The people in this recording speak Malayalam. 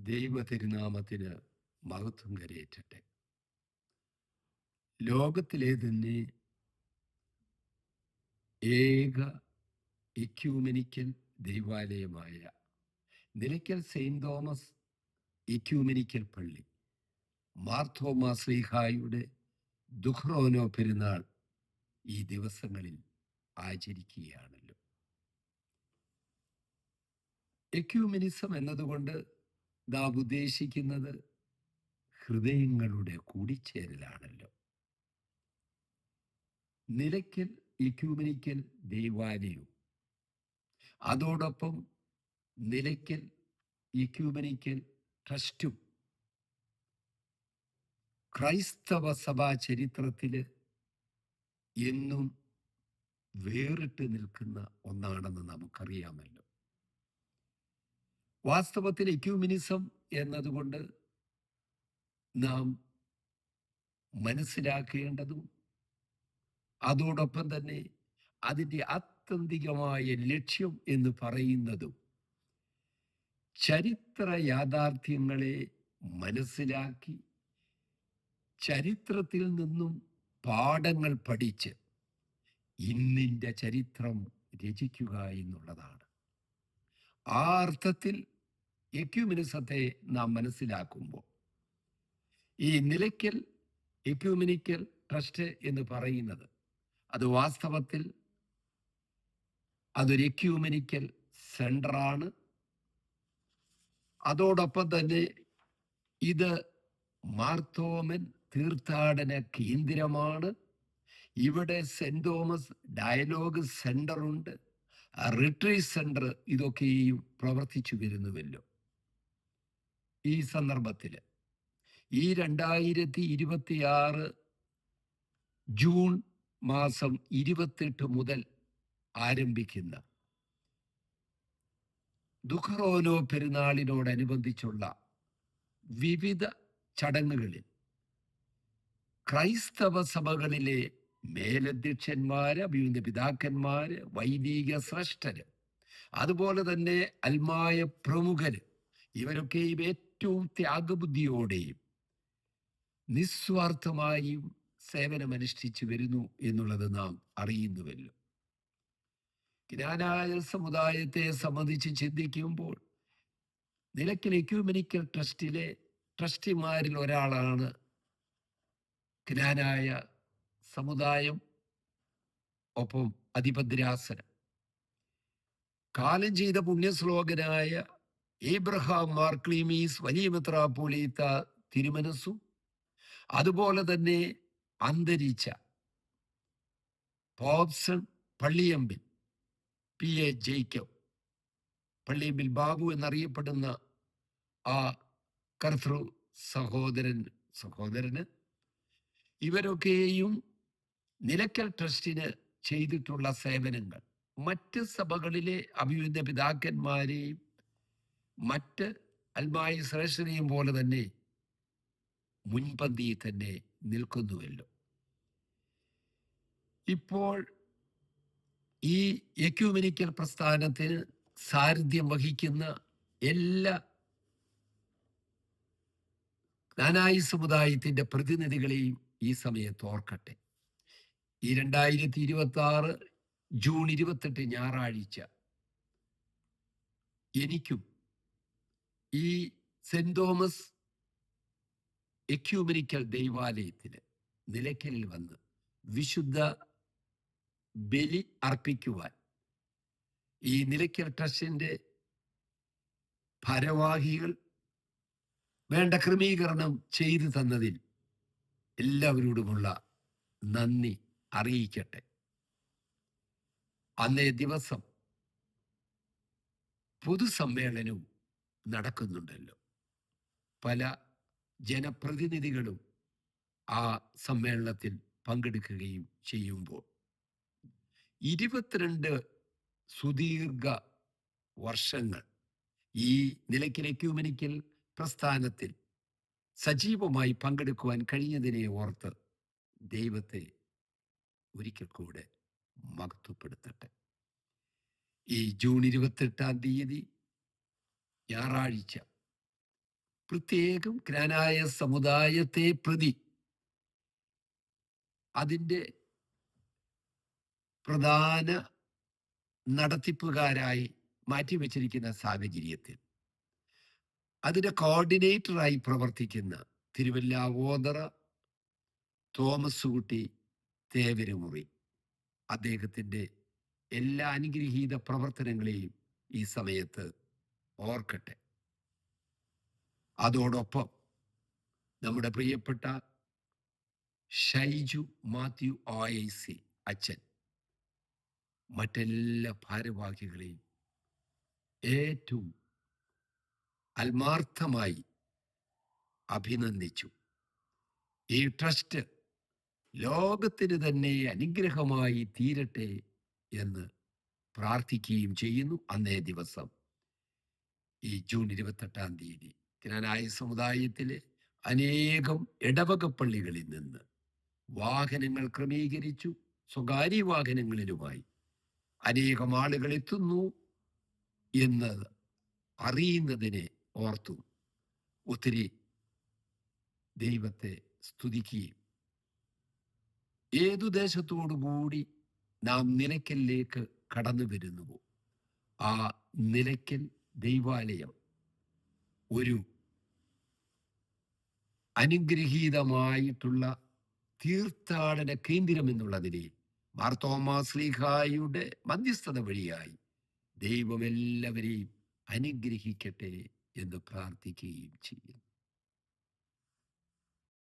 ദൈവ തിരുനാമത്തിന് മഹത്വം കരയേറ്റട്ടെ. ലോകത്തിലെ തന്നെ ഏക എക്യൂമെനിക്കൽ ദൈവാലയമായ നിലയ്ക്കൽ സെയിന്റ് തോമസ് എക്യൂമെനിക്കൽ പള്ളി മാർത്തോമാ ശ്ലീഹായുടെ ദുഃഖ്റോനോ പെരുന്നാൾ ഈ ദിവസങ്ങളിൽ ആചരിക്കുകയാണല്ലോ. എക്യൂമെനിസം എന്നതുകൊണ്ട് നാം ഉദ്ദേശിക്കുന്നത് ഹൃദയങ്ങളുടെ കൂടിച്ചേരലാണല്ലോ. നിലയ്ക്കൽ എക്യൂമെനിക്കൽ ദൈവാലയവും അതോടൊപ്പം നിലയ്ക്കൽ എക്യൂമെനിക്കൽ ട്രസ്റ്റും ക്രൈസ്തവ സഭാ ചരിത്രത്തിൽ എന്നും വേറിട്ട് നിൽക്കുന്ന ഒന്നാണെന്ന് നമുക്കറിയാമല്ലോ. വാസ്തവത്തിൽ എക്യൂമിനിസം എന്നതുകൊണ്ട് നാം മനസ്സിലാക്കേണ്ടതും അതോടൊപ്പം തന്നെ അതിൻ്റെ ആത്യന്തികമായ ലക്ഷ്യം എന്ന് പറയുന്നതും ചരിത്ര യാഥാർത്ഥ്യങ്ങളെ മനസ്സിലാക്കി ചരിത്രത്തിൽ നിന്നും പാഠങ്ങൾ പഠിച്ച് ഇന്നിൻ്റെ ചരിത്രം രചിക്കുക എന്നുള്ളതാണ്. ആ അർത്ഥത്തിൽ എക്യൂമിനിസത്തെ നാം മനസ്സിലാക്കുമ്പോൾ ഈ നിലയ്ക്കൽ എക്യൂമിനിക്കൽ ട്രസ്റ്റ് എന്ന് പറയുന്നത് അത് വാസ്തവത്തിൽ അതൊരു എക്യൂമെനിക്കൽ സെന്ററാണ്. അതോടൊപ്പം തന്നെ ഇത് മാർത്തോമൻ തീർത്ഥാടന കേന്ദ്രമാണ്. ഇവിടെ സെന്റ് തോമസ് ഡയലോഗ് സെന്റർ ഉണ്ട്, റിട്രീറ്റ് സെന്റർ, ഇതൊക്കെയും പ്രവർത്തിച്ചു വരുന്നുവല്ലോ. ഈ സന്ദർഭത്തിൽ ഈ 2026 ജൂൺ മാസം 28 മുതൽ ആരംഭിക്കുന്ന ദുഃഖ്റോനോ പെരുന്നാളിനോടനുബന്ധിച്ചുള്ള വിവിധ ചടങ്ങുകളിൽ ക്രൈസ്തവ സഭകളിലെ മേലധ്യക്ഷന്മാര്, അഭിയുന്ന പിതാക്കന്മാര്, വൈദിക ശ്രേഷ്ഠര്, അതുപോലെ തന്നെ അൽമായ പ്രമുഖര്, ഇവരൊക്കെയും ഏറ്റവും ത്യാഗബുദ്ധിയോടെയും നിസ്വാർത്ഥമായും സേവനമനുഷ്ഠിച്ചു വരുന്നു എന്നുള്ളത് നാം അറിയുന്നുവല്ലോ. ജ്ഞാനായ സമുദായത്തെ സംബന്ധിച്ച് ചിന്തിക്കുമ്പോൾ നിലയ്ക്കൽ എക്യൂമെനിക്കൽ ട്രസ്റ്റിലെ ട്രസ്റ്റിമാരിൽ ഒരാളാണ് ജ്ഞാനായ സമുദായം, ഒപ്പം അധിപദ്രാസനം. കാലം ചെയ്ത പുണ്യശ്ലോകനായ ഏബ്രഹാം മാർ ക്ലീമീസ് വലിയ മെത്രാപ്പോലീത്ത തിരുമനസ്സും, അതുപോലെ തന്നെ അന്തരിച്ച പോപ്സൺ പള്ളിയമ്പിൽ PA ജേക്കബ്, പള്ളിയമ്പിൽ ബാബു എന്നറിയപ്പെടുന്ന ആ കർത്തൃ സഹോദരന് ഇവരൊക്കെയും നിലയ്ക്കൽ ട്രസ്റ്റിന് ചെയ്തിട്ടുള്ള സേവനങ്ങൾ മറ്റ് സഭകളിലെ അഭിയുന്ന പിതാക്കന്മാരെയും മറ്റ് അൽമായ ശ്രേഷ്ഠനെയും പോലെ തന്നെ മുൻപന്തിയിൽ തന്നെ നിൽക്കുന്നുവല്ലോ. ഇപ്പോൾ ഈ എക്യൂമെനിക്കൽ പ്രസ്ഥാനത്തിന് സാരഥ്യം വഹിക്കുന്ന എല്ലാ ജ്ഞാനായ സമുദായത്തിന്റെ പ്രതിനിധികളെയും ഈ സമയത്ത് ഓർക്കട്ടെ. ഈ 2026 ജൂൺ 28 ഞായറാഴ്ച എനിക്കും ഈ സെന്റ് തോമസ് എക്യൂമെനിക്കൽ ദൈവാലയത്തിന് നിലയ്ക്കലിൽ വന്ന് വിശുദ്ധ ബലി അർപ്പിക്കുവാൻ ഈ നിലയ്ക്കൽ ട്രസ്റ്റിന്റെ ഭാരവാഹികൾ വേണ്ട ക്രമീകരണം ചെയ്തു തന്നതിൽ എല്ലാവരോടുമുള്ള നന്ദി അറിയിക്കട്ടെ. അന്നേ ദിവസം പൊതുസമ്മേളനവും നടക്കുന്നുണ്ടല്ലോ. പല ജനപ്രതിനിധികളും ആ സമ്മേളനത്തിൽ പങ്കെടുക്കുകയും ചെയ്യുമ്പോൾ 22 സുദീർഘ വർഷങ്ങൾ ഈ നിലയ്ക്കൽ എക്യൂമെനിക്കൽ പ്രസ്ഥാനത്തിൽ സജീവമായി പങ്കെടുക്കുവാൻ കഴിഞ്ഞതിനെ ഓർത്ത് ദൈവത്തെ ഒരിക്കൽ കൂടെ മഹത്വപ്പെടുത്തട്ടെ. ഈ ജൂൺ 28 ഞായറാഴ്ച പ്രത്യേകം ജ്ഞാനായ സമുദായത്തെ പ്രതി അതിൻ്റെ പ്രധാന നടത്തിപ്പുകാരായി മാറ്റിവെച്ചിരിക്കുന്ന സാഹചര്യത്തിൽ അതിൻ്റെ കോർഡിനേറ്ററായി പ്രവർത്തിക്കുന്ന തിരുവല്ലാവോതറ തോമസ് കുട്ടി തേവരുമുറി അദ്ദേഹത്തിൻ്റെ എല്ലാ അനുഗ്രഹീത പ്രവർത്തനങ്ങളെയും ഈ സമയത്ത് ഓർക്കട്ടെ. അതോടൊപ്പം നമ്മുടെ പ്രിയപ്പെട്ട ഷൈജു മാത്യു OIC അച്ഛൻ മറ്റെല്ലാ ഭാരവാഹികളെയും ഏറ്റവും ആത്മാർത്ഥമായി അഭിനന്ദിച്ചു. ഈ ട്രസ്റ്റ് ലോകത്തിന് തന്നെ അനുഗ്രഹമായി തീരട്ടെ എന്ന് പ്രാർത്ഥിക്കുകയും ചെയ്യുന്നു. അന്നേ ദിവസം ഈ ജൂൺ 28 ജ്ഞാനായ സമുദായത്തിലെ അനേകം ഇടവക പള്ളികളിൽ നിന്ന് വാഹനങ്ങൾ ക്രമീകരിച്ചു. സ്വകാര്യ വാഹനങ്ങളിലുമായി അനേകം ആളുകൾ എത്തുന്നു എന്ന് അറിയുന്നതിനെ ഓർത്തു ഒത്തിരി ദൈവത്തെ സ്തുതിക്കുകയും ഏതു ദേശത്തോടുകൂടി നാം നിലയ്ക്കലിലേക്ക് കടന്നു വരുന്നുവോ ആ നിലയ്ക്കൽ ദൈവാലയം ഒരു അനുഗ്രഹീതമായിട്ടുള്ള തീർത്ഥാടന കേന്ദ്രം എന്നുള്ളതിനെ മാർത്തോമാ ശ്ലീഹായുടെ മധ്യസ്ഥത വഴിയായി ദൈവം എല്ലാവരെയും അനുഗ്രഹിക്കട്ടെ എന്ന് പ്രാർത്ഥിക്കുകയും ചെയ്യും.